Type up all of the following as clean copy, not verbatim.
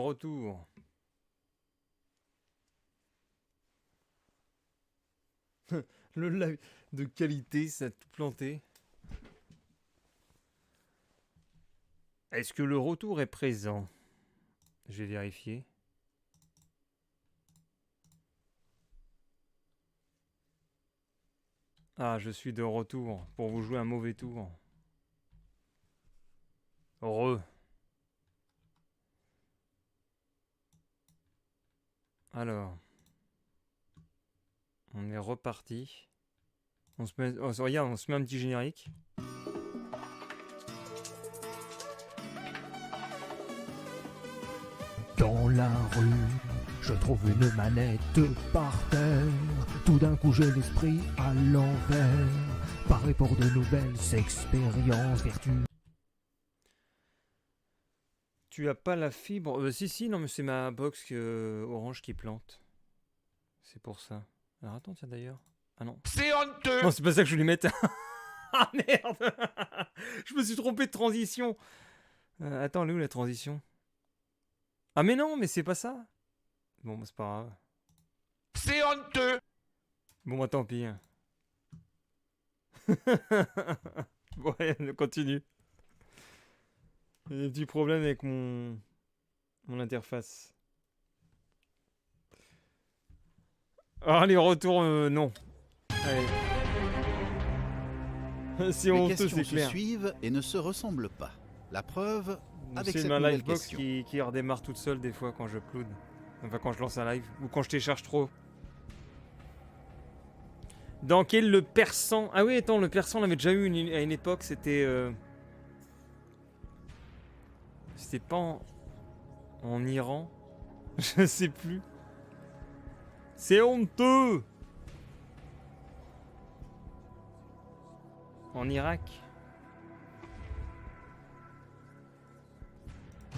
retour. Le live de qualité, ça a tout planté. Est-ce que le retour est présent? Je vais vérifier. Ah, je suis de retour pour vous jouer un mauvais tour. Re. Alors. On est reparti. On se met, regarde, on se met un petit générique. Dans la rue, je trouve une manette par terre. Tout d'un coup j'ai l'esprit à l'envers. Paré pour de nouvelles expériences vertueuses. Tu as pas la fibre? Si, non, mais c'est ma box Orange qui plante. C'est pour ça. Alors attends, tiens d'ailleurs. Ah non. C'est honteux! Non, c'est pas ça que je voulais mettre. Ah merde! Je me suis trompé de transition. Attends, elle est où la transition? Ah mais non, mais c'est pas ça. Bon, bah, c'est pas grave. C'est honteux! Bon, bah tant pis. Ouais, on continue. J'ai des petits problèmes avec mon interface. Ah, les retours, non. Allez. C'est Les honteux, questions c'est se clair. suivent et ne se ressemblent pas. La preuve avec C'est cette ma nouvelle livebox question. qui redémarre toute seule des fois quand j'upload. Enfin, quand je lance un live. Ou quand je télécharge trop. Dans quel le persan? Ah oui, attends, le persan, on l'avait déjà eu à une époque. C'était... C'était pas en Iran. Je sais plus. C'est honteux. En Irak.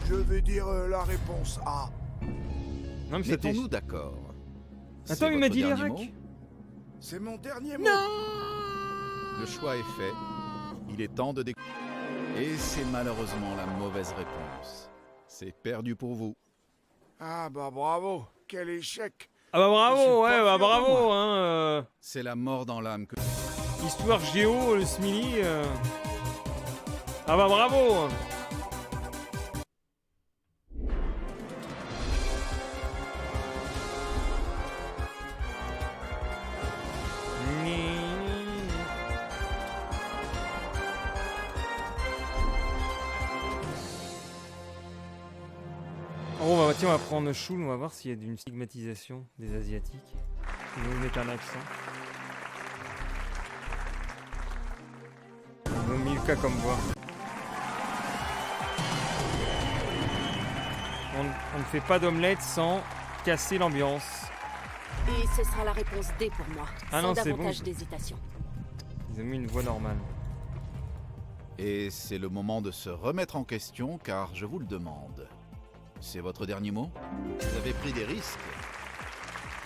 Je vais dire la réponse A. Non, mais c'était... Mettons-nous d'accord. Attends, C'est il m'a votre dit dernier l'Irak. mot? C'est mon dernier mot. Le choix est fait. Il est temps de découvrir. Et c'est malheureusement la mauvaise réponse. C'est perdu pour vous. Ah bah bravo, quel échec. Ah bah Je suis bravo, pas ouais, bah fier de bravo, moi. hein. C'est la mort dans l'âme que... Histoire géo, le Smiley. Ah bah bravo. Oh bah tiens, on va prendre Shul, on va voir s'il y a une stigmatisation des Asiatiques. Ils vont nous mettre un accent. On a mis le cas comme voix. On ne fait pas d'omelette sans casser l'ambiance. Et ce sera la réponse D pour moi, Ah sans non, c'est davantage bon. d'hésitation. Ils ont mis une voix normale. Et c'est le moment de se remettre en question car je vous le demande. C'est votre dernier mot? Vous avez pris des risques.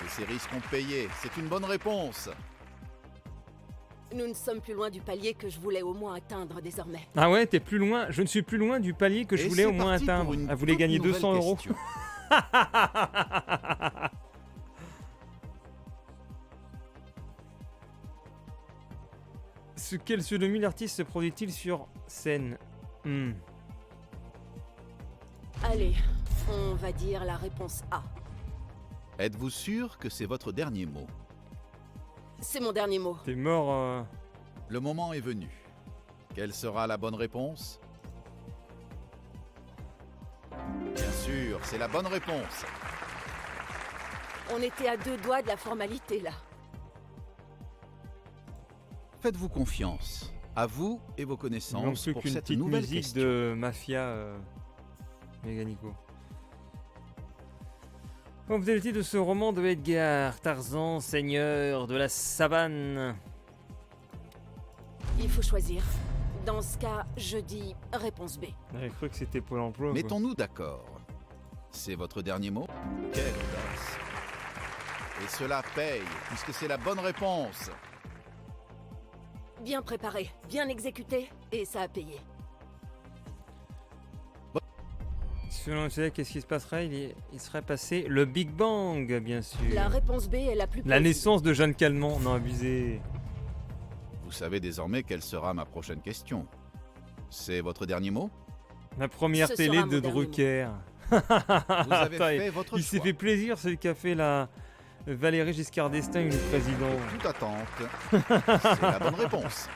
Et ces risques ont payé. C'est une bonne réponse. Nous ne sommes plus loin du palier que je voulais au moins atteindre désormais. Ah ouais, t'es plus loin. Je ne suis plus loin du palier que je Et voulais c'est au moins parti pour atteindre. une Elle voulait toute gagner nouvelle 200 euros. question. Quel pseudonyme l'artiste se produit-il sur scène? Allez, on va dire la réponse A. Êtes-vous sûr que c'est votre dernier mot? C'est mon dernier mot. T'es mort. Le moment est venu. Quelle sera la bonne réponse? Bien sûr, c'est la bonne réponse. On était à 2 doigts de la formalité là. Faites-vous confiance. À vous et vos Il manque connaissances plus pour qu'une cette petite nouvelle musique question. de Mafia Méganico. Bon, vous avez le titre de ce roman de Edgar Tarzan, seigneur de la savane. Il faut choisir. Dans ce cas, je dis réponse B. J'avais cru que c'était Pôle emploi. quoi. Mettons-nous d'accord. C'est votre dernier mot? Quelle audace! Et cela paye, puisque c'est la bonne réponse. Bien préparé, bien exécuté, et ça a payé. Selon le CDF, qu'est-ce qui se passerait? Il serait passé le Big Bang, bien sûr. La réponse B est la plus La plausible. naissance de Jeanne Calment. Non, abusé. Vous savez désormais quelle sera ma prochaine question. C'est votre dernier mot? La première Ce télé sera mon de dernier mot. Drucker. Vous avez Attends, fait votre il s'est choix. fait plaisir, celui qui a fait la Valéry Giscard d'Estaing, le président. Toute attente. C'est la bonne réponse.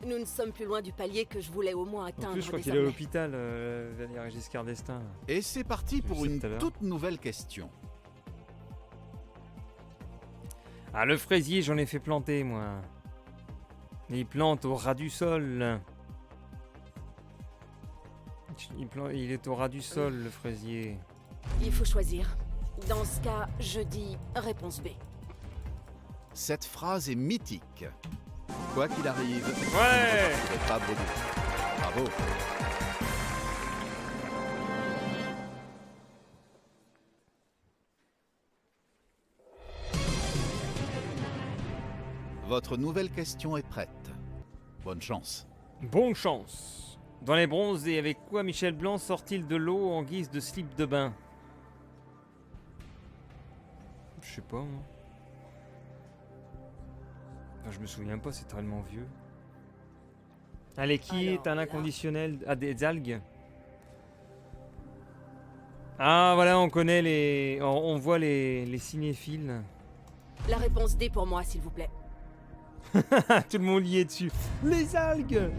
Nous ne sommes plus loin du palier que je voulais au moins En atteindre plus, je crois qu'il est à désormais. l'hôpital, Valéry Giscard d'Estaing. Et c'est parti pour Je sais une tout à l'heure. toute nouvelle question. Ah, le fraisier, j'en ai fait planter, moi. Il plante au ras du sol. Il est au ras du sol, le fraisier. Il faut choisir. Dans ce cas, je dis réponse B. Cette phrase est mythique. Quoi qu'il arrive, Ouais. vous ne pas bredouille. Bravo. Votre nouvelle question est prête. Bonne chance. Bonne chance. Dans les bronzes, et avec quoi Michel Blanc sort-il de l'eau en guise de slip de bain? Je sais pas, moi. Enfin, je me souviens pas, c'est tellement vieux. Allez, qui Alors, est un là. inconditionnel à des algues? Ah, voilà, on connaît les... On voit les cinéphiles. La réponse D pour moi, s'il vous plaît. Tout le monde y est dessus. Les algues!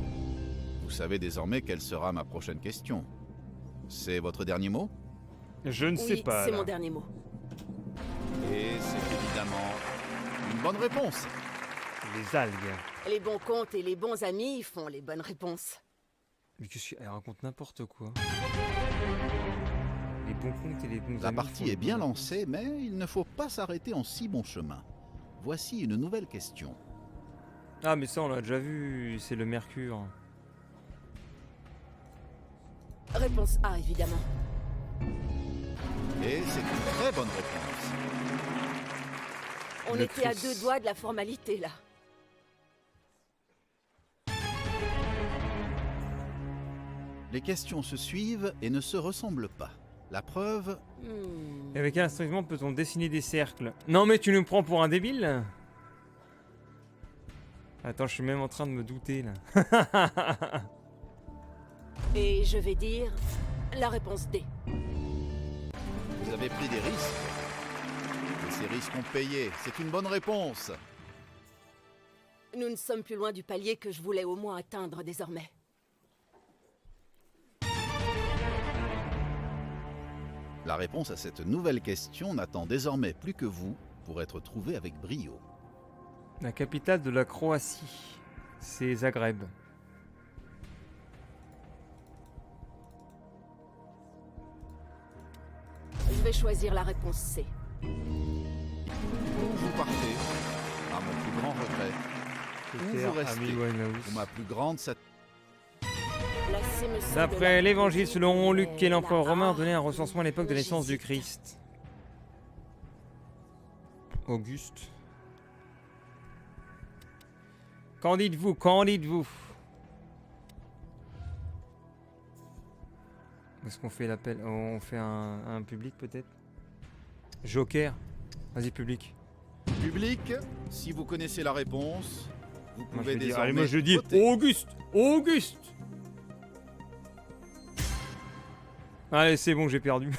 Vous savez désormais quelle sera ma prochaine question. C'est votre dernier mot? Je ne sais Oui, pas. c'est là. mon dernier mot. Et c'est évidemment une bonne réponse. Les algues. Les bons comptes et les bons amis font les bonnes réponses. Mais qu'est-ce qu'elle raconte n'importe quoi. Les bons comptes et les bons La amis partie font les est bien bonnes lancée, mais il ne faut pas s'arrêter en si bon chemin. Voici une nouvelle question. réponses. Ah, mais ça, on l'a déjà vu. C'est le mercure. Réponse A, évidemment. Et c'est une très bonne réponse. On Le était à Christ. 2 doigts de la formalité, là. Les questions se suivent et ne se ressemblent pas. La preuve, Hmm. Et avec quel instrument peut-on dessiner des cercles? Non, mais tu nous prends pour un débile? Attends, je suis même en train de me douter, là. Et je vais dire la réponse D. vous avez pris des risques. Et ces risques ont payé. C'est une bonne réponse. Nous ne sommes plus loin du palier que je voulais au moins atteindre désormais. La réponse à cette nouvelle question n'attend désormais plus que vous pour être trouvée avec brio. La capitale de la Croatie, c'est Zagreb. Je vais choisir la réponse C. Où vous partez, à mon plus grand regret, où vous restez, Amy Winehouse. pour ma plus grande satisfaction. La C me semble D'après la l'évangile plus selon Luc, mais qui est l'empereur la romain, A, a donné un recensement à l'époque de naissance du j'hésite. Christ. Auguste. Qu'en dites-vous? Qu'en dites-vous? Est-ce qu'on fait l'appel? On fait un public peut-être? Joker. Vas-y, public. Public, si vous connaissez la réponse, vous Moi, je pouvez vais dire, désormais allez, moi je dis voter. Auguste. Auguste. Allez, c'est bon, j'ai perdu.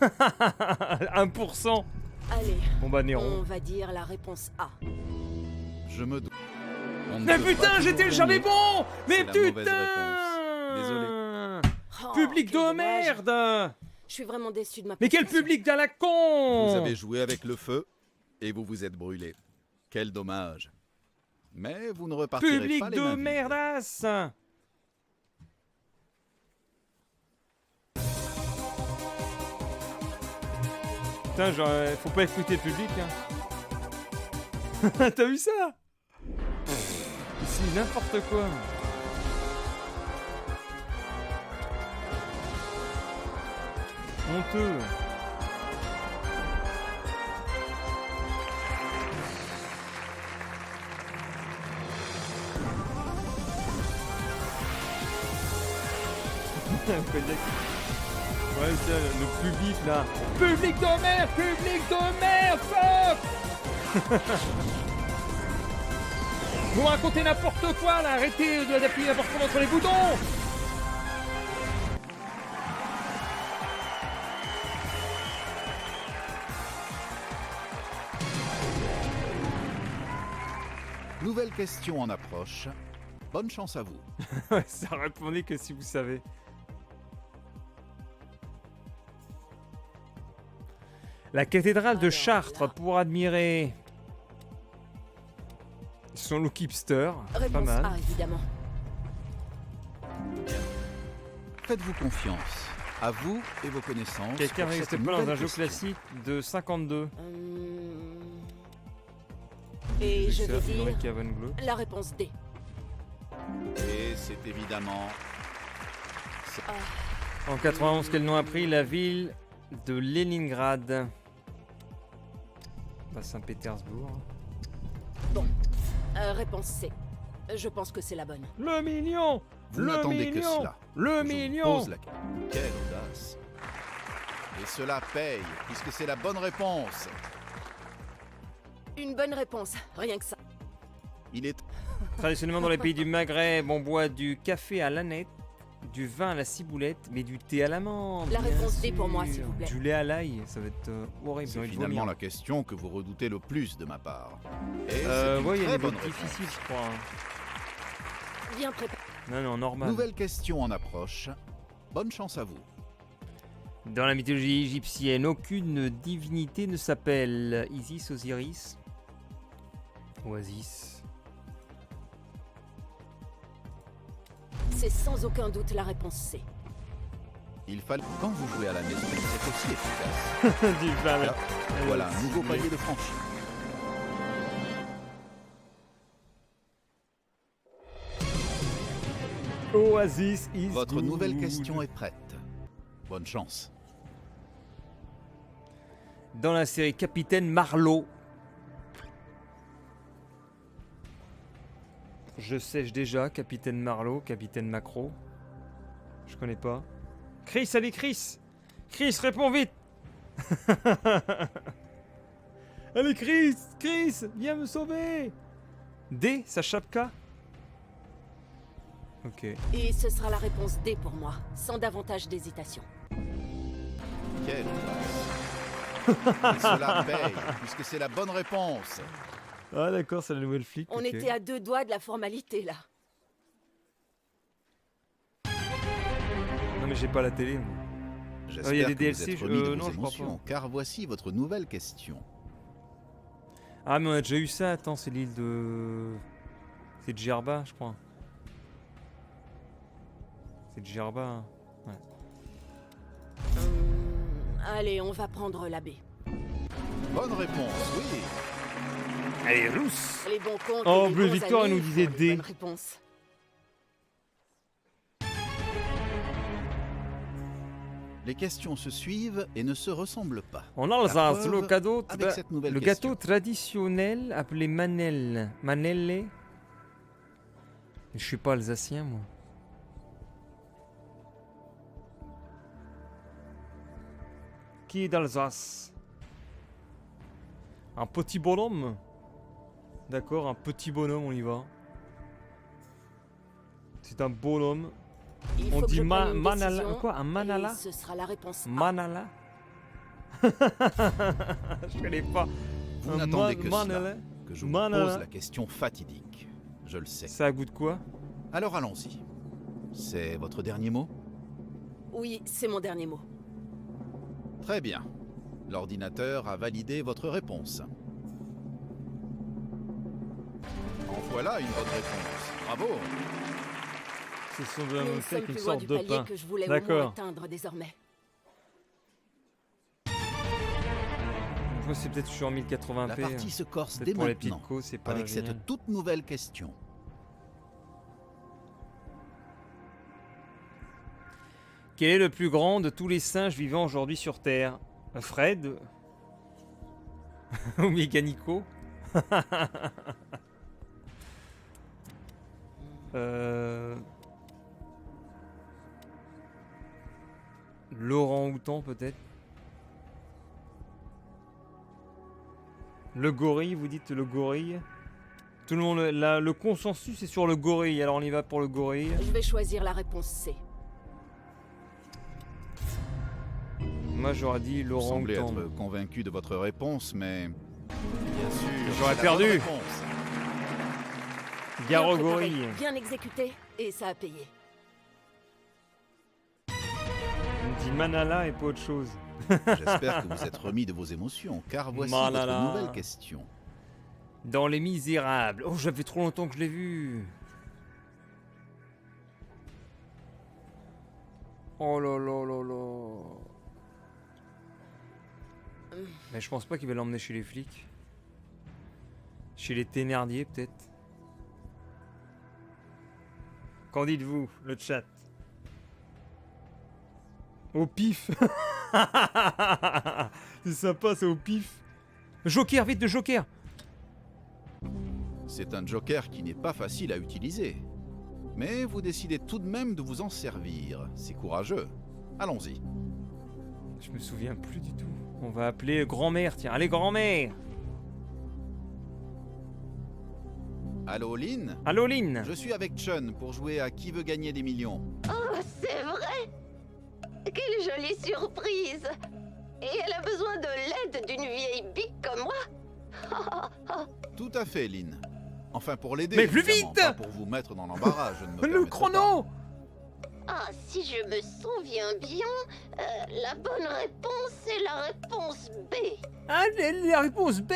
1%. Allez, Bon bah on Néron. va dire la réponse A. Je me doute. On ne Mais peut pas putain, toujours j'étais jamais gagner. bon. Mais C'est la mauvaise putain. Désolé. Oh, Public quel de dommage. merde. Je suis vraiment déçu de ma Mais quel prestation. public à la con. Vous avez joué avec le feu et vous vous êtes brûlé. Quel dommage. Mais vous ne repartirez Public pas les de mains vides. merdasse. Putain, genre, faut pas écouter le public. Hein. T'as vu ça? C'est n'importe quoi. Honteux. Kodiak. Ouais, c'est le public là. Public de merde, fuck. Vous racontez n'importe quoi là, arrêtez d'appuyer n'importe comment sur les boutons. Nouvelle question en approche. Bonne chance à vous. Ouais, ça répondait que si vous savez. La cathédrale de Alors Chartres là. pour admirer son look hipster. Pas Réponse mal. A, évidemment. Faites-vous confiance. À vous et vos connaissances. Quelqu'un pour n'existe cette pas dans un nouvelle jeu question. classique de 52. Et je C'est vais Henry dire Cavan Glow. la réponse D. Et c'est évidemment... En 91, quel nom a pris la ville de Leningrad? Bah, Saint-Pétersbourg. Réponse C. Je pense que c'est la bonne. Le mignon. Vous Le n'attendez que mignon. cela. Le Je vous mignon. pose la... Quelle audace. Et cela paye, puisque c'est la bonne réponse. Une bonne réponse, rien que ça. Il est... Traditionnellement dans les pays du Maghreb, on boit du café à l'aneth, du vin à la ciboulette, mais du thé à l'amande. La bien réponse D pour moi, sûr. s'il vous plaît. Du lait à l'ail, ça va être horrible. j'ai C'est envie de finalement vomir. la question que vous redoutez le plus de ma part. Et c'est une Ouais, il y a très des bonne votes réponse. difficiles, je crois. Hein. Bien préparé. Non, normal. Nouvelle question en approche. Bonne chance à vous. Dans la mythologie égyptienne, aucune divinité ne s'appelle Isis, Osiris, Oasis. C'est sans aucun doute la réponse C. Il fallait... Quand vous jouez à la maison, c'est aussi efficace. Du vin. Là, voilà un nouveau palier de franchi. Oasis is Votre good. nouvelle question est prête. Bonne chance. Dans la série Capitaine Marlowe. Je sèche déjà Capitaine Marlowe, Capitaine Macro. Je connais pas. Chris, allez Chris. Chris, réponds vite. Allez Chris, Chris, viens me sauver. D, sa chapka. Ok. Et ce sera la réponse D pour moi, sans davantage d'hésitation. Quelle audace. Et cela paye, puisque c'est la bonne réponse. Ah d'accord, c'est la nouvelle flic. On ok. était à 2 doigts de la formalité, là. Non mais j'ai pas la télé. Moi. J'espère il y a des que DLC, vous êtes remis de non, vos je crois émotions, pas. car voici votre nouvelle question. Ah mais on a déjà eu ça, attends, c'est l'île de... C'est Djerba, je crois. C'est Djerba. Hein. Allez, on va prendre la B. Bonne réponse, oui. Elle est rousse. Les bons comptes Oh, et les Bleu bons Victor, elle amis nous disait font les D. bonnes réponses. Les questions se suivent et ne se ressemblent pas. En Alsace, preuve, le cadeau, avec cette nouvelle le question. gâteau traditionnel appelé Manelle. Manelle. Je suis pas alsacien, moi. Qui est d'Alsace? Un petit bonhomme. D'accord, un petit bonhomme, on y va. C'est un bonhomme. Il On faut que dit je prenne une manala. décision, Quoi? Un manala? et ce sera la réponse A. Manala. Je connais pas. Vous Un n'attendez que manala. cela, que je vous Manala. pose la question fatidique. Je le sais. Ça a goût de quoi? Alors allons-y. C'est votre dernier mot? Oui, c'est mon dernier mot. Très bien. L'ordinateur a validé votre réponse. En voilà une bonne réponse. Bravo. Ce sont de Nous la ne même sommes qu'une plus loin sorte du de palier pain. que je voulais au moins D'accord. atteindre désormais. Moi, c'est peut-être que je suis en 1080p. La partie se corse Peut-être dès pour les maintenant petites causes, c'est pas avec génial. cette toute nouvelle question. Quel est le plus grand de tous les singes vivant aujourd'hui sur Terre? Fred? Ou Mécanico? L'orang-outan peut-être. Le gorille, vous dites le gorille. Tout le monde, le consensus est sur le gorille, alors on y va pour le gorille. Je vais choisir la réponse C. Moi j'aurais dit Vous semblez l'orang-outan. être convaincu de votre réponse, mais... Bien sûr, J'aurais c'est la bonne perdu. réponse. Gare au Bien préparé, gorille. bien exécuté, et ça a payé. On me dit Manala et pas autre chose. J'espère que vous êtes remis de vos émotions, car voici Malala. votre nouvelle question. Dans Les Misérables. Oh, ça fait trop longtemps que je l'ai vu. Oh là là là là. Mais je pense pas qu'il va l'emmener chez les flics. Chez les Thénardier peut-être. Qu'en dites-vous, le chat? Au pif. C'est sympa, c'est au pif. Joker, vite de Joker. C'est un joker qui n'est pas facile à utiliser. Mais vous décidez tout de même de vous en servir. C'est courageux. Allons-y. Je me souviens plus du tout. On va appeler grand-mère, tiens. Allez, grand-mère. Allô, Lynn? Allô, Lynn. Je suis avec Chun pour jouer à Qui veut gagner des millions. Oh, c'est vrai! Quelle jolie surprise! Et elle a besoin de l'aide d'une vieille bique comme moi? Tout à fait, Lynn. Enfin, pour l'aider. Mais plus évidemment, vite. pas pour vous mettre dans l'embarras, je ne me Le permettrai chrono. Ah, si je me souviens bien, la bonne réponse est la réponse B. Ah, la réponse B.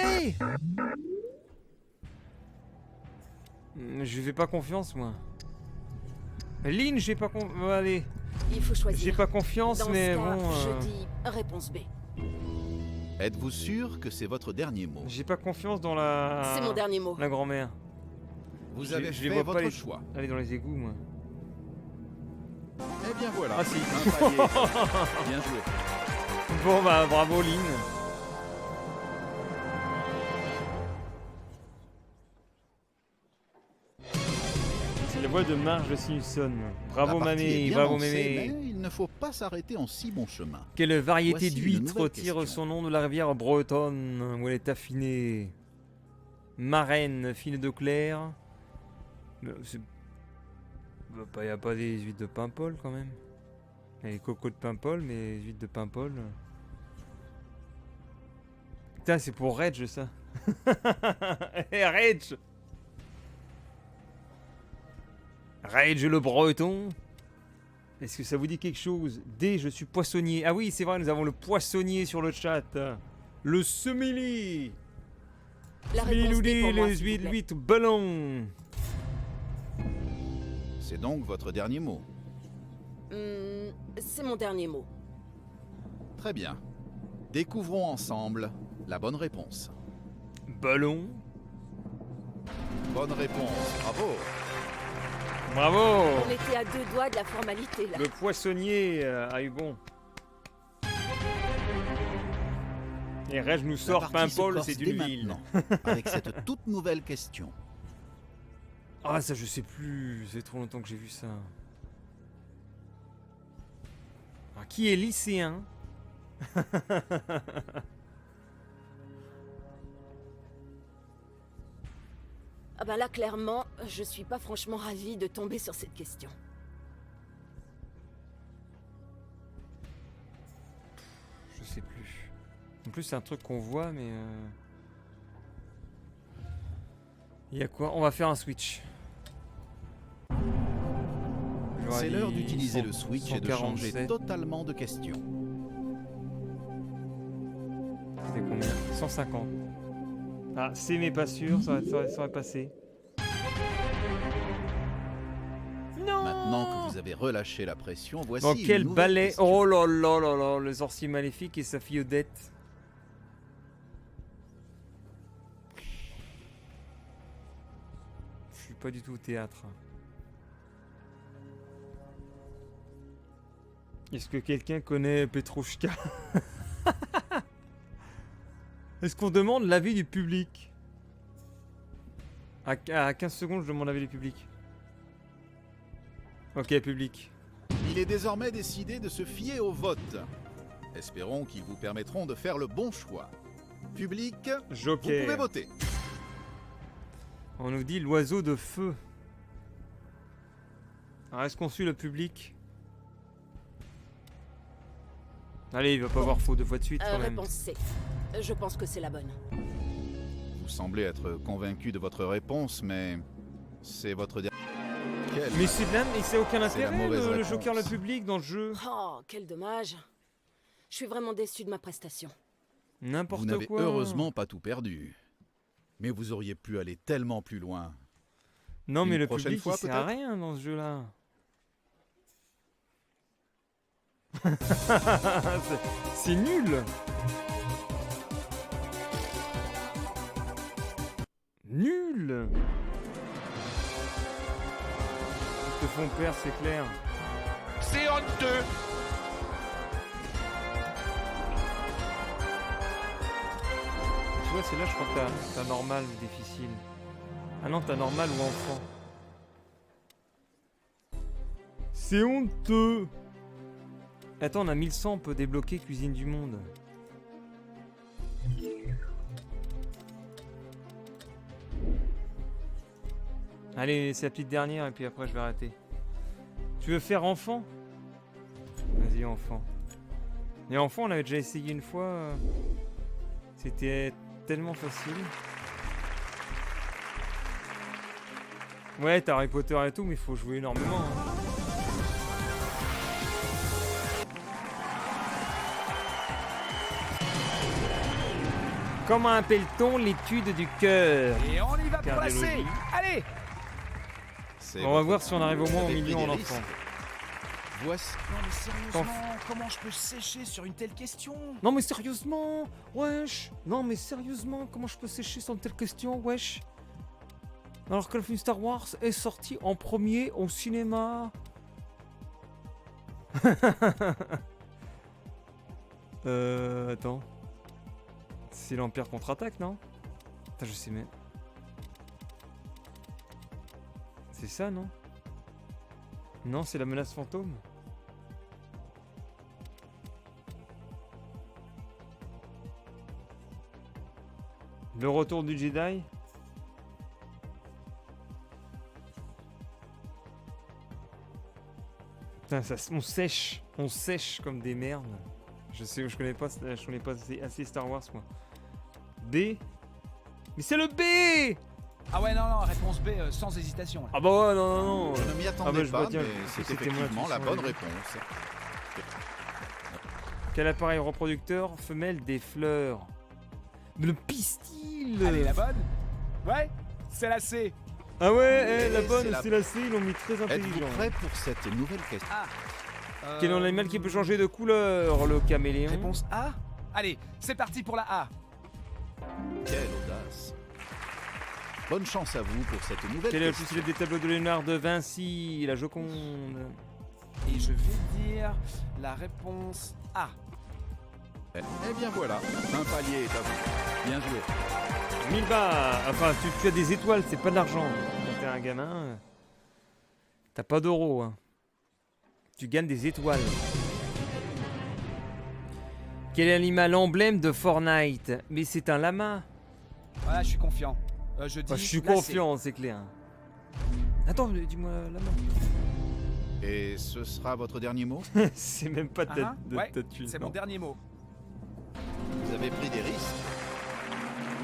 Je fais pas confiance, moi. Lynn, j'ai pas confiance. Allez, Il faut choisir. j'ai pas confiance, Dans mais ce cas, bon. je dis réponse B. pas. Êtes-vous sûr que c'est votre dernier mot? J'ai pas confiance dans la. C'est mon dernier mot. La grand-mère. Vous je- avez je les fait vois pas, votre les- choix. Allez dans les égouts, moi. Eh bien voilà. Ah, si. Un palier. Bien joué. Bon, bah, bravo, Lynn. C'est la voix de Marge Simpson. Bravo, La partie est mamie. bien Bravo, lancée, mémé. mais il ne faut pas s'arrêter en si bon chemin. Quelle variété Voici une d'huîtres nouvelle tire question. son nom de la rivière bretonne où elle est affinée? Marraine, fine de clair. Il n'y a pas des huîtres de Paimpol quand même. Il y a les cocos de Paimpol, mais les huîtres de Paimpol. Putain, c'est pour Reg ça. Eh, Reg! Reg le breton. Est-ce que ça vous dit quelque chose? D, je suis poissonnier. Ah oui, c'est vrai, nous avons le poissonnier sur le chat. Le semili. La réponse D pour moi, les s'il vous plaît. huîtres ballons. C'est donc votre dernier mot. C'est mon dernier mot. Très bien. Découvrons ensemble la bonne réponse. Ballon. Bonne réponse, bravo. Bravo. On était à 2 doigts de la formalité, là. Le poissonnier a eu bon. Et Reg nous La sort partie se Paimpol, corse c'est dès une ville. maintenant, avec cette toute nouvelle question. Ah, ça je sais plus, c'est trop longtemps que j'ai vu ça. Alors, qui est lycéen? Ah bah là, clairement, je suis pas franchement ravie de tomber sur cette question. Je sais plus. En plus, c'est un truc qu'on voit, mais. Il y a quoi? On va faire un switch. J'aurais C'est l'heure dit d'utiliser 100, le switch et de changer 147. totalement de question. C'était combien? 150. Ah, c'est mais pas sûr, ça aurait passé. Non! Maintenant que vous avez relâché la pression, voici Dans une quel nouvelle ballet? question. Oh là là là là, le sorcier maléfique et sa fille Odette. Je suis pas du tout au théâtre. Est-ce que quelqu'un connaît Petrouchka? Est-ce qu'on demande l'avis du public? À 15 secondes, je demande l'avis du public. Ok, public. Il est désormais décidé de se fier au vote. Espérons qu'ils vous permettront de faire le bon choix. Public, vous Joker. pouvez voter. On nous dit l'oiseau de feu. Alors est-ce qu'on suit le public? Allez, il va pas avoir faux 2 fois de suite quand même. Réponse C. Je pense que c'est la bonne. Vous semblez être convaincu de votre réponse, mais c'est votre dernier. Mais c'est de la... mais c'est aucun C'est la intérêt mauvaise le réponse. Joker le public dans le jeu. Oh, quel dommage. Je suis vraiment déçu de ma prestation. N'importe Vous n'avez quoi. heureusement pas tout perdu. Mais vous auriez pu aller tellement plus loin. Non mais Une le prochaine public fois, il sert à peut-être rien dans ce jeu là. C'est nul. Nul. Ils te font perdre, c'est clair. C'est honteux. Tu vois, c'est là je crois que t'as normal ou difficile. Ah non, t'as normal ou enfant. C'est honteux. Attends, on a 1100, on peut débloquer cuisine du monde. Allez, c'est la petite dernière et puis après je vais arrêter. Tu veux faire enfant? Vas-y, enfant. Et enfant, on l'avait déjà essayé une fois. C'était tellement facile. Ouais, t'as Harry Potter et tout, mais il faut jouer énormément. Hein. Comment appelle-t-on l'étude du cœur? Et on y va pour la C. Cardiologie. Allez. C'est On va votre voir si on arrive au Vous moins au avez pris million des en risques. enfant. Voici. Non mais sérieusement, comment je peux sécher sur une telle question? Non mais sérieusement, wesh. Non mais sérieusement, comment je peux sécher sans telle question, wesh. Alors que le film Star Wars est sorti en premier au cinéma. Attends. C'est l'Empire contre-attaque, non? Attends, je sais même. C'est ça, non? Non, c'est la menace fantôme. Le retour du Jedi. Putain, ça, on sèche comme des merdes. Je connais pas assez Star Wars moi. B. Mais c'est le B. Ah ouais non, réponse B sans hésitation. Là. Ah bah ouais, non, non, non. Je ne m'y attendais bah, je pas, vois, tiens, mais c'est c'était moi, effectivement de la toute façon, bonne oui. réponse. Quel appareil reproducteur femelle des fleurs? Le pistil. Allez la bonne. Ouais, c'est la C. Ah ouais, Et la bonne, c'est la- c'est la C, ils l'ont mis très Êtes-vous intelligent. prêt pour cette nouvelle question? Quel est l'animal qui peut changer de couleur? Le caméléon. Réponse A. Allez, c'est parti pour la A. Quelle audace! Bonne chance à vous pour cette nouvelle Quel est le question. plus célèbre des tableaux de Léonard de Vinci? La Joconde. Et je vais dire la réponse A. Eh bien voilà, un palier est à vous. Bien joué. 1000 balles. Enfin, tu as des étoiles, c'est pas de l'argent. Quand t'es un gamin, t'as pas d'euros. Hein. Tu gagnes des étoiles. Quel est l'animal emblème de Fortnite? Mais c'est un lama. Voilà, je suis confiant. Je dis Enfin, je suis la C. confiant, c'est clair. Attends, dis-moi lama. Et ce sera votre dernier mot? C'est même pas de Ah, ta ouais, thune. c'est mon dernier mot. Vous avez pris des risques.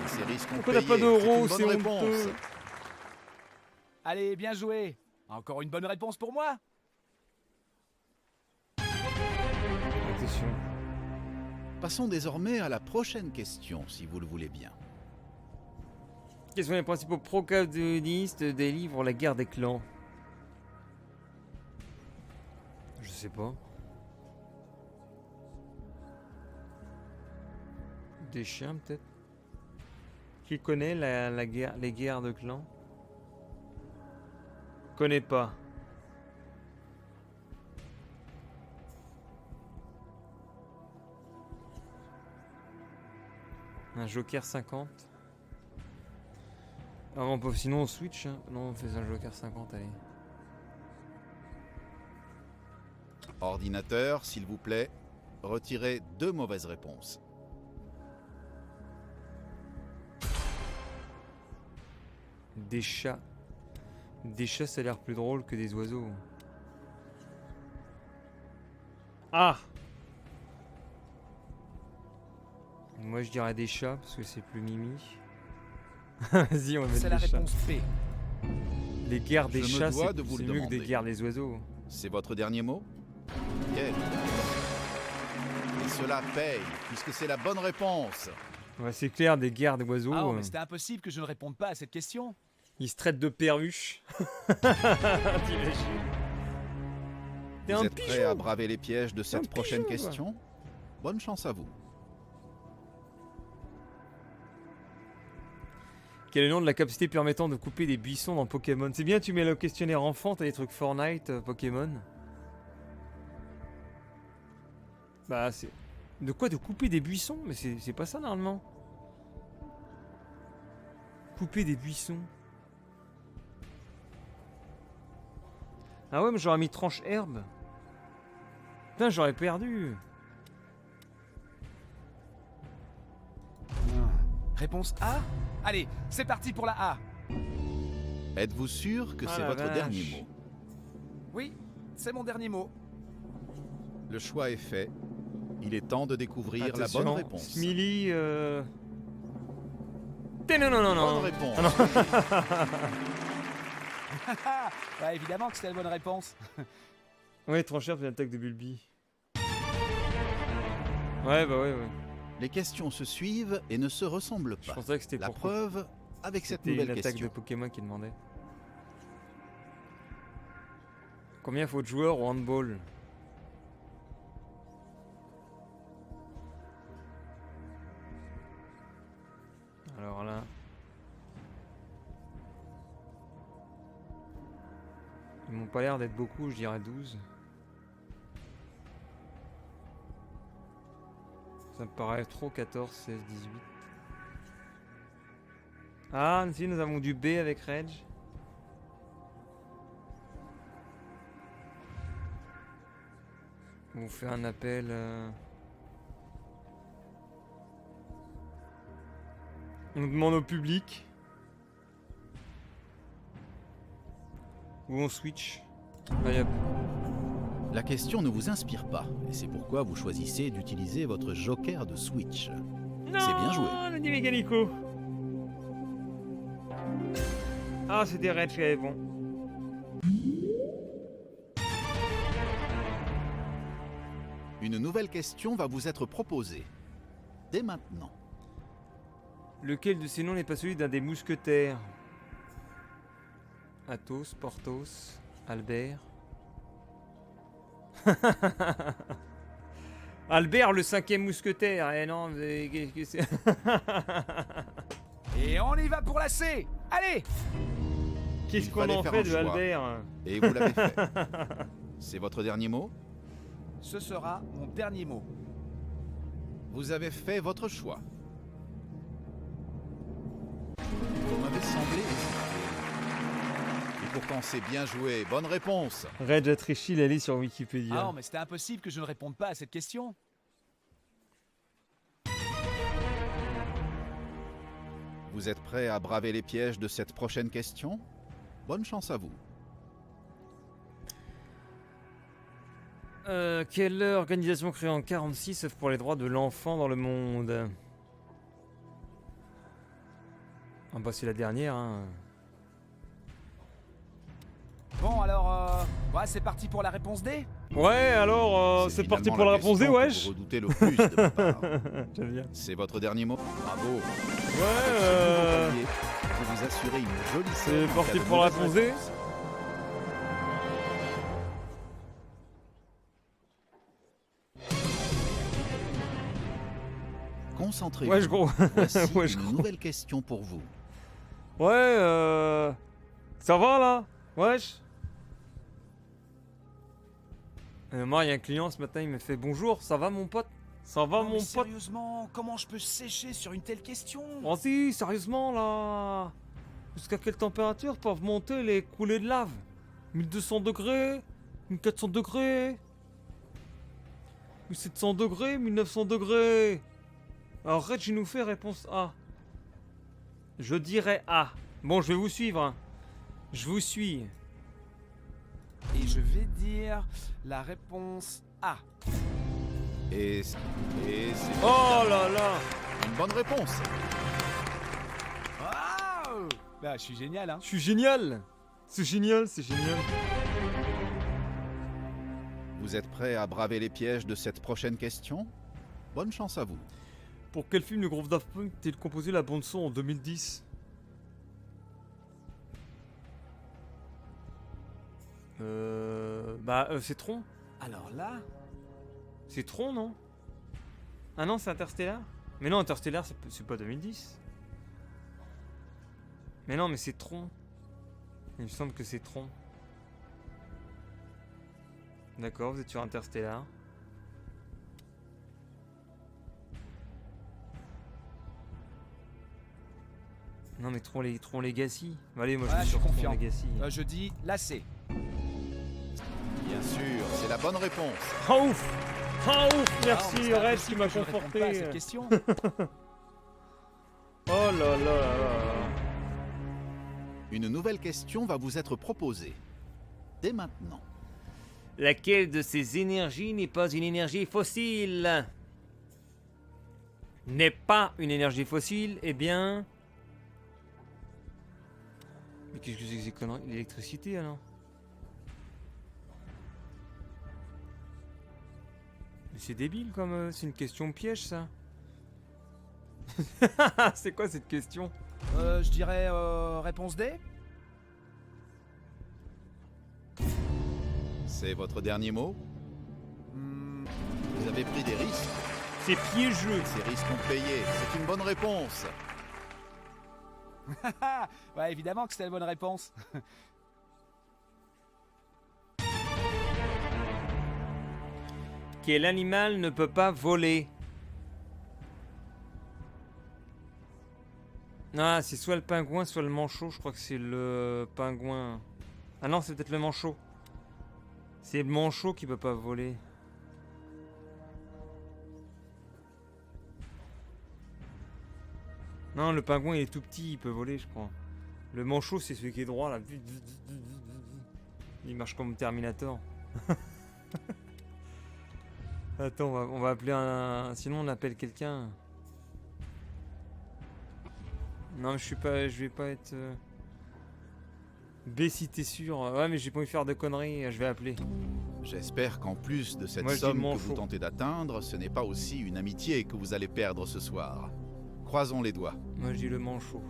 Et ces risques ont Pourquoi t'as payé. pas d'euros, C'est c'est une bonne réponse. honteux. Allez, bien joué. Encore une bonne réponse pour moi. Attention. Passons désormais à la prochaine question, si vous le voulez bien. Quels sont les principaux protagonistes des livres La guerre des clans? Je sais pas. Des chiens peut-être? Qui connaît la guerre, les guerres de clans? Connais pas. Un Joker 50. Ah, on peut, sinon on switch. Hein. Non, on fait un Joker 50, allez. Ordinateur, s'il vous plaît, retirez 2 mauvaises réponses. Des chats. Des chats, ça a l'air plus drôle que des oiseaux. Ah! Moi, je dirais des chats, parce que c'est plus mimi. Vas-y, on va mettre C'est la des chats. réponse P. Les guerres des Je me chats, dois c'est de vous le mieux que des demander. guerres des oiseaux. C'est votre dernier mot? Quel? Et cela paye, puisque c'est la bonne réponse. Ouais, c'est clair, des guerres d'oiseaux. Ah non, mais c'était impossible que je ne réponde pas à cette question. Ils se traitent de perruches. T'imagines? T'es Vous un êtes prêt pigeon. à braver les pièges de cette un prochaine pigeon, quoi. question? Bonne chance à vous. Quel est le nom de la capacité permettant de couper des buissons dans Pokémon? C'est bien, tu mets le questionnaire enfant, t'as des trucs Fortnite, Pokémon. Bah, c'est... De quoi? De couper des buissons? Mais c'est pas ça, normalement. Couper des buissons. Ah ouais, mais j'aurais mis tranche herbe. Putain, j'aurais perdu. Réponse A? Allez, c'est parti pour la A. Êtes-vous sûr que Ah c'est la votre vache. dernier mot? Oui, c'est mon dernier mot. Le choix est fait. Il est temps de découvrir la Attention, bonne réponse. Smiley, Non, non, non, non. Bonne réponse. Ouais, évidemment que c'était la bonne réponse. Ouais, trop cher pour une attaque de Bulby. Ouais, bah ouais. Les questions se suivent et ne se ressemblent Je pas. pensais que c'était La pour preuve avec cette c'était une nouvelle attaque question. de Pokémon qui demandait. Combien faut de joueurs au handball? Alors là... Ils m'ont pas l'air d'être beaucoup, je dirais 12. Ça me paraît trop, 14, 16, 18. Ah, si, nous avons du B avec Reg. On fait un appel... On demande au public. Ou on switch. Allez hop. La question ne vous inspire pas, et c'est pourquoi vous choisissez d'utiliser votre joker de Switch. Non, C'est bien joué. on a dit Mécanico. Ah, c'était Reg qui avait bon. Une nouvelle question va vous être proposée. Dès maintenant. Lequel de ces noms n'est pas celui d'un des mousquetaires? Athos, Porthos, Albert. Albert, le 5e mousquetaire. Eh non, mais qu'est-ce que c'est? Et on y va pour la C. Allez. Qu'est-ce Il qu'on fallait en faire fait un de choix. Albert? Et vous l'avez fait. C'est votre dernier mot? Ce sera mon dernier mot. Vous avez fait votre choix. Vous m'avez semblé hésiter. Et pourtant c'est bien joué. Bonne réponse. Reg a triché, il allait sur Wikipédia. Ah non, mais c'était impossible que je ne réponde pas à cette question. Vous êtes prêt à braver les pièges de cette prochaine question? Bonne chance à vous. Quelle organisation créée en 46 œuvre pour les droits de l'enfant dans le monde? Ah bah c'est la dernière, hein. Bon, alors, ouais, c'est parti pour la réponse D. Ouais, alors, c'est parti finalement pour la réponse D, question que wesh. Vous redoutez le plus de ma part. J'aime bien. C'est votre dernier mot? Bravo. Ouais, Avec ce nouveau papier, vous vous assurez une jolie c'est somme en parti cas de pour la mauvaise réponse D. réponse. Concentrez-vous. Ouais, je gros. Voici Ouais, je une crois. nouvelle question pour vous. Ouais, ça va là? Wesh. Moi, il y a un client ce matin, il me fait bonjour, ça va mon pote? Ça va Non, mon mais pote? sérieusement, comment je peux sécher sur une telle question? Oh si, sérieusement là. Jusqu'à quelle température peuvent monter les coulées de lave? 1200 degrés? 1400 degrés? 1700 degrés, 1900 degrés. Alors Reggie nous fait réponse A. Je dirais A. Bon, je vais vous suivre. Hein. Je vous suis. Et je vais dire la réponse A. Et c'est Oh là là. une bonne réponse. Waouh! Bah, je suis génial, hein. Je suis génial. C'est génial, c'est génial. Vous êtes prêt à braver les pièges de cette prochaine question? Bonne chance à vous. Pour quel film le groupe Daft Punk a-t-il composé la bande son en 2010? C'est Tron. Alors là, C'est Tron, non? Ah non, c'est Interstellar? Mais non, Interstellar, c'est pas 2010. Mais non, mais c'est Tron. Il me semble que c'est Tron. D'accord, vous êtes sur Interstellar. Non mais Tron Legacy. Allez, moi je Ouais, suis je sur suis Tron confiant. Legacy. je dis la C. Bien sûr, c'est la bonne réponse. Ah ouf! Ah ouf! Merci Ah, Red c'est qui m'a impossible que je réponde pas à conforté. cette question. Oh là là là là. Une nouvelle question va vous être proposée. Dès maintenant. Laquelle de ces énergies n'est pas une énergie fossile? N'est pas une énergie fossile? Eh bien... Mais qu'est-ce que c'est que ces conneries? L'électricité alors? Mais c'est débile comme... c'est une question piège ça. C'est quoi cette question? Je dirais réponse D. C'est votre dernier mot? Vous avez pris des risques. C'est piégeux. Ces risques ont payé. C'est une bonne réponse. Ouais, évidemment que c'était la bonne réponse. Quel animal ne peut pas voler? Ah, c'est soit le pingouin, soit le manchot. Je crois que c'est le pingouin. Ah non, c'est peut-être le manchot. C'est le manchot qui peut pas voler. Non, le pingouin il est tout petit, il peut voler, je crois. Le manchot, c'est celui qui est droit là. Il marche comme Terminator. Attends, on va appeler un. Sinon, on appelle quelqu'un. Non, mais je vais pas être. B si t'es sûr. Ouais, mais j'ai pas envie de faire de conneries. Je vais appeler. J'espère qu'en plus de cette Moi, je dis somme que manchot. vous tentez d'atteindre, ce n'est pas aussi une amitié que vous allez perdre ce soir. Croisons les doigts. Moi, je dis le manchot.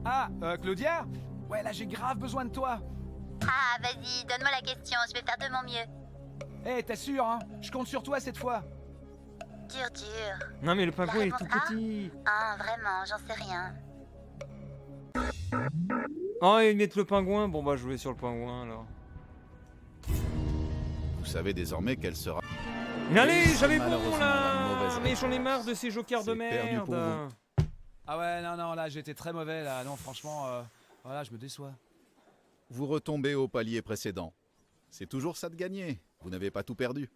Ah, Claudia? Ouais, là j'ai grave besoin de toi. Ah, vas-y, donne-moi la question, je vais faire de mon mieux. Eh, t'es sûr, hein? Je compte sur toi cette fois. Dur. Non, mais le pingouin il est tout réponse A? petit. Ah, vraiment, j'en sais rien. Oh, ils mettent le pingouin. Bon, bah, je vais sur le pingouin alors. Vous savez désormais quelle sera... Mais allez, Oui, j'avais malheureusement, bon la là. mauvaise Mais j'en ai marre de ces jokers de C'est perdu merde. pour vous. Ah ouais, non, là j'étais très mauvais là. Non, franchement, voilà, je me déçois. Vous retombez au palier précédent. C'est toujours ça de gagner. Vous n'avez pas tout perdu.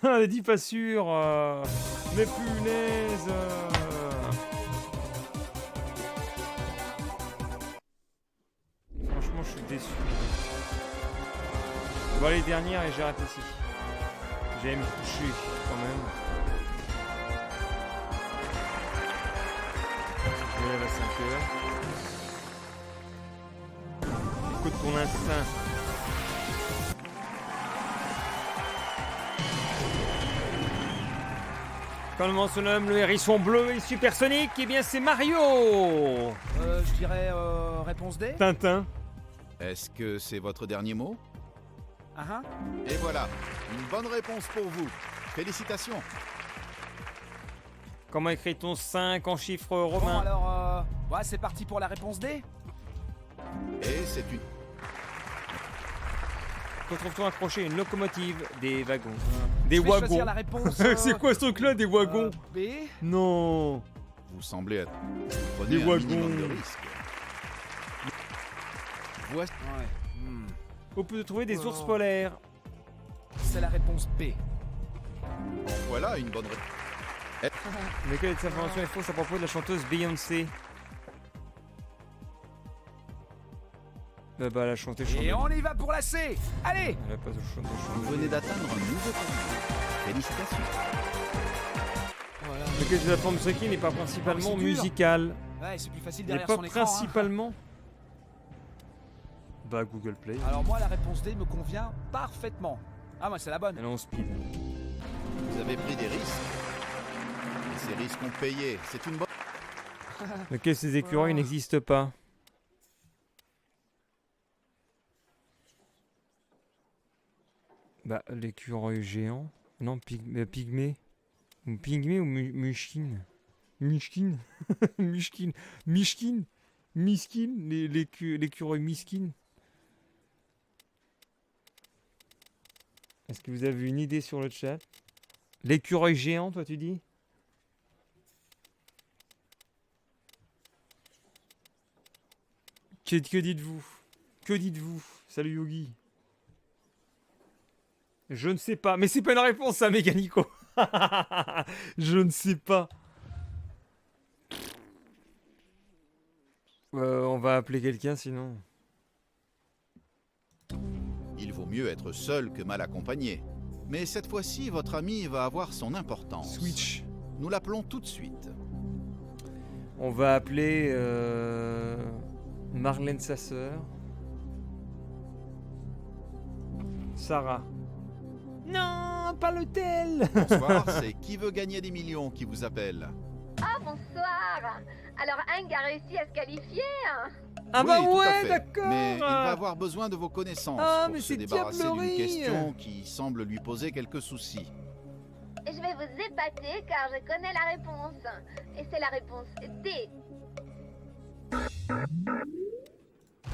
Allez, dis pas sûr. Mais punaise. Franchement, je suis déçu. Bon, les dernières et j'arrête ici. J'allais me coucher quand même. Je me lève à 5 heures. Écoute ton instinct. Comment se nomme le hérisson bleu et supersonique? Eh bien, c'est Mario! Je dirais réponse D. Tintin. Est-ce que c'est votre dernier mot? Ah, Et voilà, une bonne réponse pour vous. Félicitations. Comment écrit-on 5 en chiffres Bon, romains? alors, ouais, c'est parti pour la réponse D. Et c'est une... Que trouve-t-on accroché? Une locomotive, des wagons. Des Je vais wagons. choisir la réponse. C'est quoi ce truc-là, des wagons? B. Non. Vous semblez être... Des Prenez un minimum wagons. de risque. Voici. Ouais. On peut trouver des ours polaires. C'est la réponse B. Voilà une bonne réponse. Mais quelle de cette information est fausse à propos de la chanteuse Beyoncé? Bah, elle a chanté Et on y va pour la C. Allez. Elle a pas de chanté Vous venez d'atteindre un nouveau palier. Félicitations. Voilà. Mais quelle de la forme de qui n'est pas principalement c'est dur. musicale? Ouais, c'est plus facile Elle n'est derrière pas son écran. principalement. Bah, Google Play. Alors moi, la réponse D me convient parfaitement. Ah, moi, c'est la bonne. Elle est en speed. Vous avez pris des risques. Et ces risques ont payé. C'est une bonne. Lequel de ces écureuils n'existe pas? Bah, l'écureuil géant. Non, pygmée. Ou pygmée ou mushkin? Mushkin? Mushkin? Mishkin? Miskin? L'écureuil miskin? Est-ce que vous avez une idée sur le chat? L'écureuil géant, toi, tu dis? Que dites-vous? Que dites-vous? Salut Yogi. Je ne sais pas. Mais c'est pas une réponse, ça, Méganico. Je ne sais pas. On va appeler quelqu'un sinon. Il vaut mieux être seul que mal accompagné. Mais cette fois-ci, votre ami va avoir son importance. Switch. Nous l'appelons tout de suite. On va appeler Marlène, sa sœur. Sarah. Non, pas l'hôtel. Bonsoir, c'est Qui veut gagner des millions qui vous appelle. Ah, bonsoir. Alors, Hank a réussi à se qualifier, hein? Ah Oui, bah tout à ouais, fait. d'accord. Mais il va avoir besoin de vos connaissances Ah, mais pour se c'est débarrasser d'une diablerie. question qui semble lui poser quelques soucis. Je vais vous épater car je connais la réponse. Et c'est la réponse D.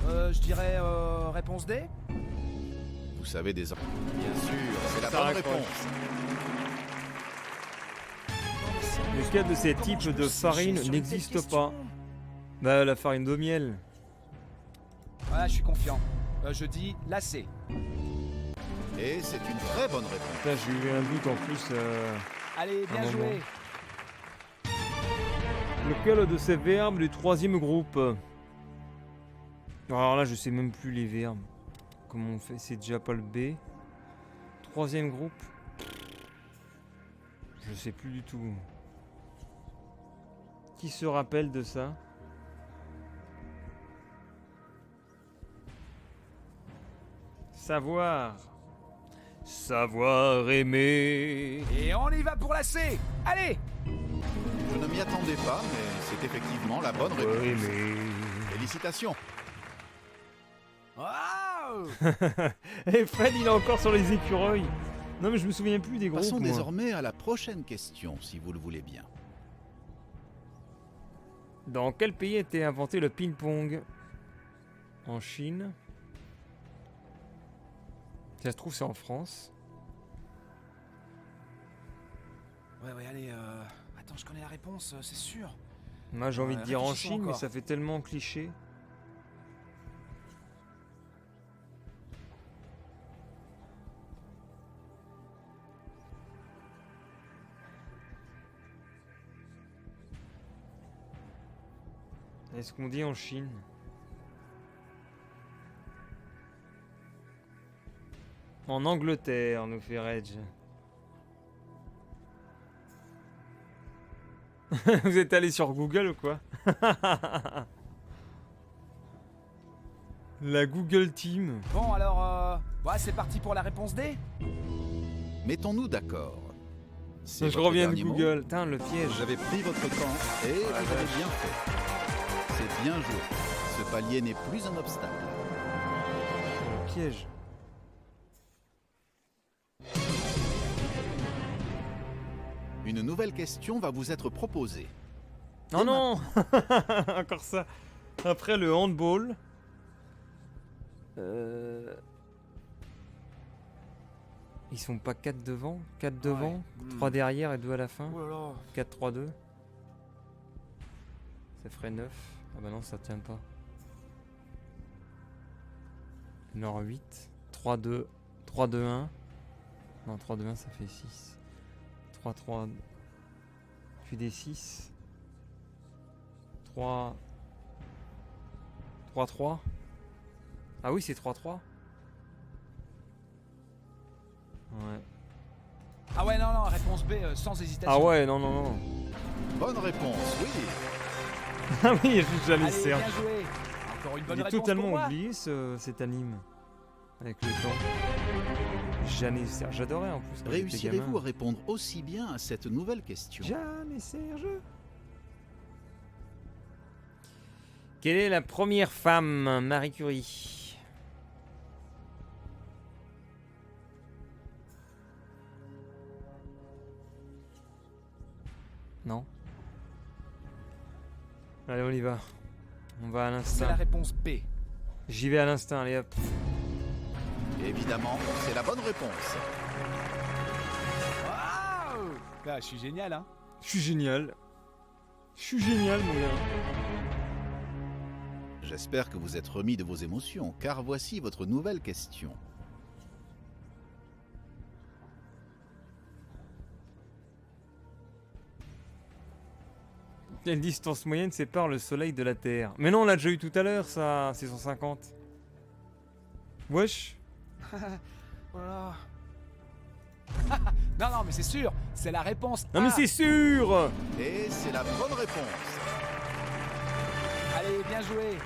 Je dirais réponse D. Vous savez des... Bien sûr, c'est la Ça bonne raccroche. réponse. Lequel de ces types de farine n'existe pas? Bah, la farine de miel. Voilà, je suis confiant. Je dis la C. Et c'est une très bonne réponse. Putain, j'ai eu un doute en plus. Allez, bien Un joué. moment. Lequel de ces verbes du troisième groupe? Alors là, je sais même plus les verbes. Comment on fait? C'est déjà pas le B. Troisième groupe. Je sais plus du tout. Qui se rappelle de ça? Savoir. Savoir aimer. Et on y va pour la C. Allez. Je ne m'y attendais pas, mais c'est effectivement la bonne réponse. Aimer. Félicitations. Waouh. Et Fred, il est encore sur les écureuils. Non, mais je me souviens plus des groupes. Passons moi. désormais à la prochaine question, si vous le voulez bien. Dans quel pays a été inventé le ping-pong? En Chine. Ça se trouve, c'est en France. Ouais, allez. Attends, je connais la réponse, c'est sûr. Moi, j'ai envie de dire en réfléchissons Chine, mais encore. ça fait tellement cliché. Est-ce qu'on dit en Chine? En Angleterre, nous fait Reg. Vous êtes allé sur Google ou quoi? La Google Team. Bon, alors, ouais, c'est parti pour la réponse D. Mettons-nous d'accord. C'est Je votre reviens de dernier mot. Google. Putain, le piège. Vous avez pris votre temps et vous avez bien fait. C'est bien joué. Ce palier n'est plus un obstacle. Le piège. Une nouvelle question va vous être proposée. Oh non. Encore ça. Après le handball. Ils sont pas 4 devant? 4 devant, 3 derrière et 2 à la fin? Oh là là. 4-3-2. Ça ferait 9. Ah bah non, ça tient pas. Il en aura 8. 3, 2. 3, 2, 1. Non, 3, 2, 1, ça fait 6. 3, 3. Puis des 6. 3. 3, 3. Ah oui, c'est 3, 3. Ouais. Ah ouais, non, réponse B, sans hésitation. Ah ouais, non, non, non. Bonne réponse, oui. Ah oui, j'allais Allez, Serge. bien joué. Encore une bonne J'ai réponse totalement pour moi. oublié cet anime. Avec le temps. Jeanne et Serge, j'adorais en plus. quand j'étais Réussirez-vous gamin. à répondre aussi bien à cette nouvelle question? Jeanne et Serge. Quelle est la première femme, Marie Curie? Non. Allez, on y va. On va à C'est l'instinct. la réponse B. J'y vais à l'instinct, allez hop. Évidemment, c'est la bonne réponse. Waouh! Ah, je suis génial, hein. Je suis génial. Je suis génial, mon gars. J'espère que vous êtes remis de vos émotions, car voici votre nouvelle question. Quelle distance moyenne sépare le soleil de la Terre? Mais non, on l'a déjà eu tout à l'heure, ça. C'est 150. Wesh. Voilà. Non, mais c'est sûr, c'est la réponse Non A. mais c'est sûr. Et c'est la bonne réponse. Allez, bien joué.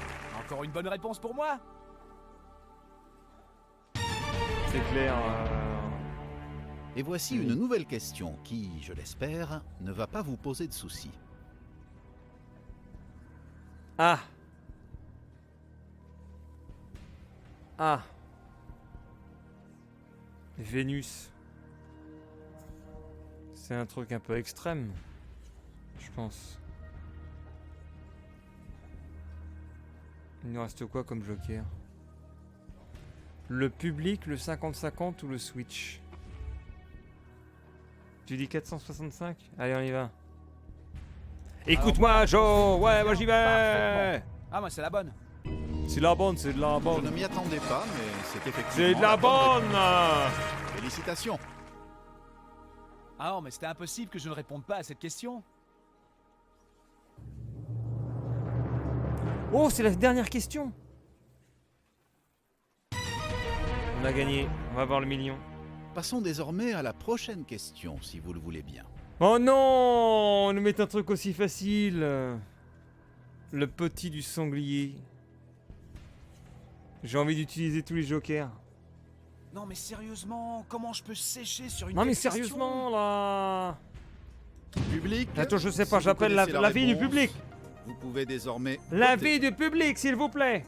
Encore une bonne réponse pour moi. C'est clair. Et voici une nouvelle question qui, je l'espère, ne va pas vous poser de soucis. Ah. Ah. Vénus. C'est un truc un peu extrême, je pense. Il nous reste quoi comme joker? Le public, le 50-50 ou le Switch? Tu dis 465? Allez, on y va. Écoute-moi, Joe! Ouais, moi j'y vais! Parfaitement. Ah, moi, c'est la bonne. C'est la bonne, c'est de la Je bonne. ne m'y attendais pas, mais c'est effectivement C'est de la bonne! réponse. Félicitations. Ah non, mais c'était impossible que je ne réponde pas à cette question. Oh, c'est la dernière question! On a gagné, on va avoir le million. Passons désormais à la prochaine question, si vous le voulez bien. Oh non! On nous met un truc aussi facile! Le petit du sanglier. J'ai envie d'utiliser tous les jokers. Non, mais sérieusement, comment je peux sécher sur une Non mais telle question sérieusement là! Public. Attends, je sais si pas, vous j'appelle connaissez la vie du réponse, public! Vous pouvez désormais La voter. vie du public, s'il vous plaît!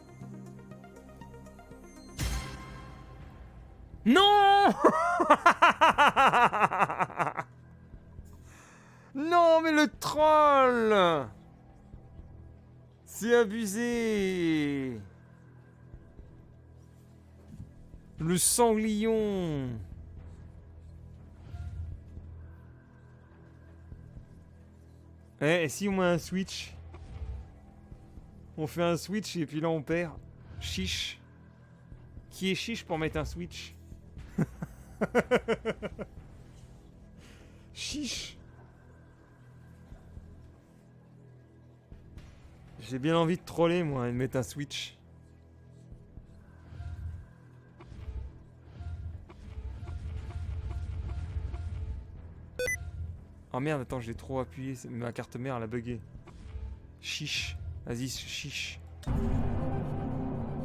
Non! Non, mais le troll! C'est abusé! Le sanglion! Eh, et si on met un switch? On fait un switch et puis là on perd. Chiche. Qui est chiche pour mettre un switch? Chiche. J'ai bien envie de troller moi et de mettre un switch. Oh merde, attends, j'ai trop appuyé, ma carte mère elle a bugué. Chiche. Vas-y, chiche.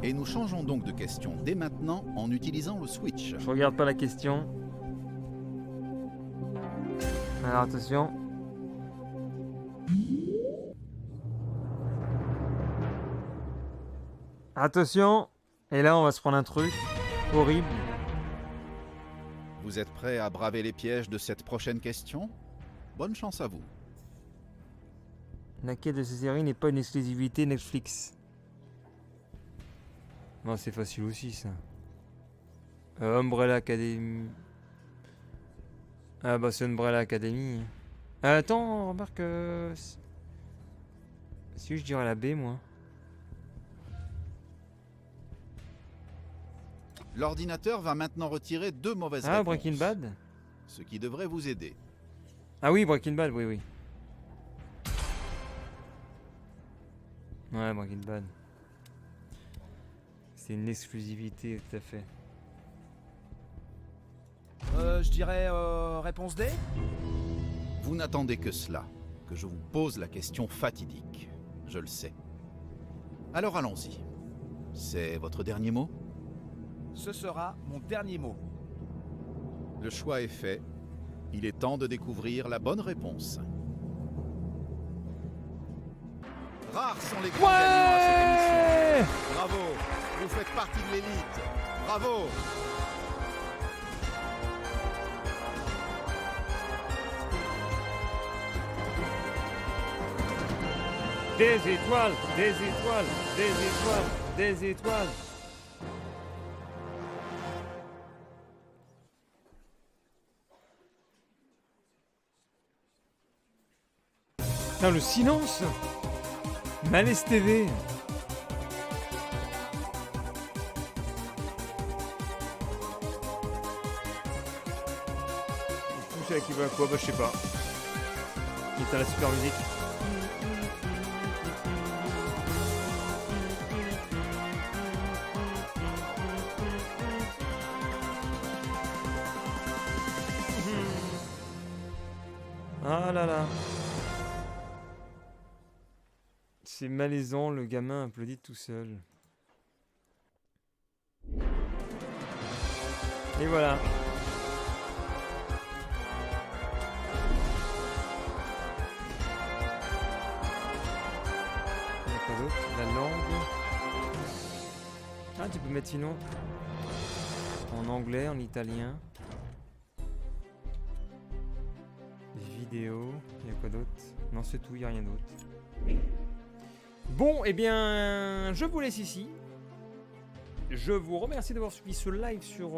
Et nous changeons donc de question dès maintenant en utilisant le switch. Je regarde pas la question. Alors attention. Attention. Et là on va se prendre un truc horrible. Vous êtes prêts à braver les pièges de cette prochaine question? Bonne chance à vous. Laquelle de ces séries n'est pas une exclusivité Netflix? Non, c'est facile aussi ça. Umbrella Academy. Ah bah c'est Umbrella Academy. Attends, remarque. Si je dirais la B moi. L'ordinateur va maintenant retirer 2 mauvaises Ah, réponses. Breaking Bad? Ce qui devrait vous aider. Ah oui, Breaking Bad, oui, oui. Ouais, Breaking Bad. C'est une exclusivité, tout à fait. Je dirais réponse D. Vous n'attendez que cela, que je vous pose la question fatidique. Je le sais. Alors allons-y. C'est votre dernier mot? Ce sera mon dernier mot. Le choix est fait. Il est temps de découvrir la bonne réponse. Rares sont les grands gagnants à cette émission. Bravo, vous faites partie de l'élite. Bravo. Des étoiles, des étoiles, des étoiles, des étoiles. Putain, le silence. Malaise TV. Je sais qui va quoi, bah je sais pas. Il est à la super musique. Ah là là. C'est malaisant, le gamin applaudit tout seul. Et voilà. Il y a quoi d'autre? La langue. Ah, tu peux mettre sinon en anglais, en italien. Vidéo, il y a quoi d'autre? Non, c'est tout, il n'y a rien d'autre. Bon, eh bien, je vous laisse ici. Je vous remercie d'avoir suivi ce live sur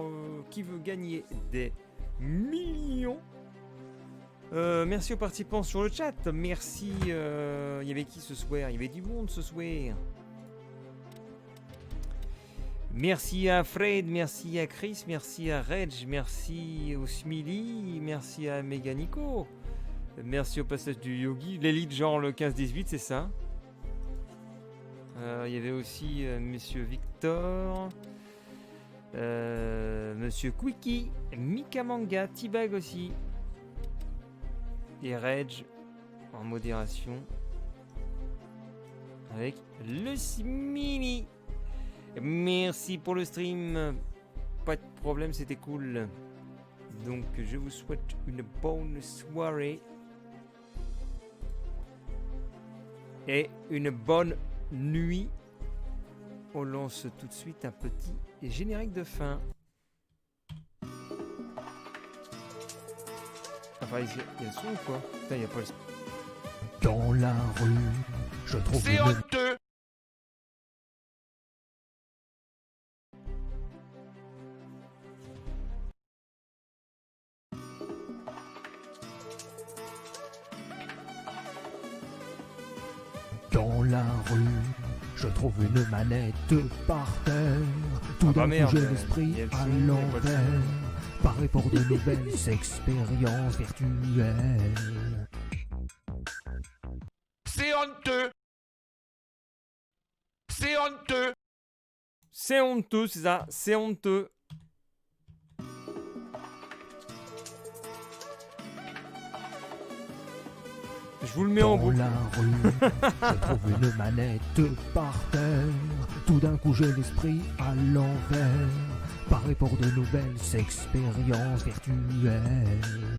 qui veut gagner des millions. Merci aux participants sur le chat. Merci. Il y avait qui ce soir? Il y avait du monde ce soir. Merci à Fred, merci à Chris, merci à Reg, merci au Smiley, merci à Meganico. Merci au passage du Yogi. L'élite genre le 15-18, c'est ça. Il y avait aussi Monsieur Victor, Monsieur Quickie, Mika Manga, T-Bag aussi. Et Reg en modération. Avec le Smiley. Merci pour le stream. Pas de problème, c'était cool. Donc je vous souhaite une bonne soirée. Et une bonne nuit. On lance tout de suite un petit générique de fin. Enfin, il y a le son ou quoi? Putain, il n'y a pas le son. Dans la rue, je trouve C'est honteux. Dans la rue, je trouve une manette par terre. Tout d'un merde, coup j'ai l'esprit il y a le à son, il y a pas le l'envers. Paré pour de nouvelles expériences virtuelles. C'est honteux. C'est honteux. C'est honteux, c'est ça, c'est honteux. Je vous le mets en Dans boucle. la rue, je trouve une manette par terre. Tout d'un coup j'ai l'esprit à l'envers. Paré pour de nouvelles expériences virtuelles.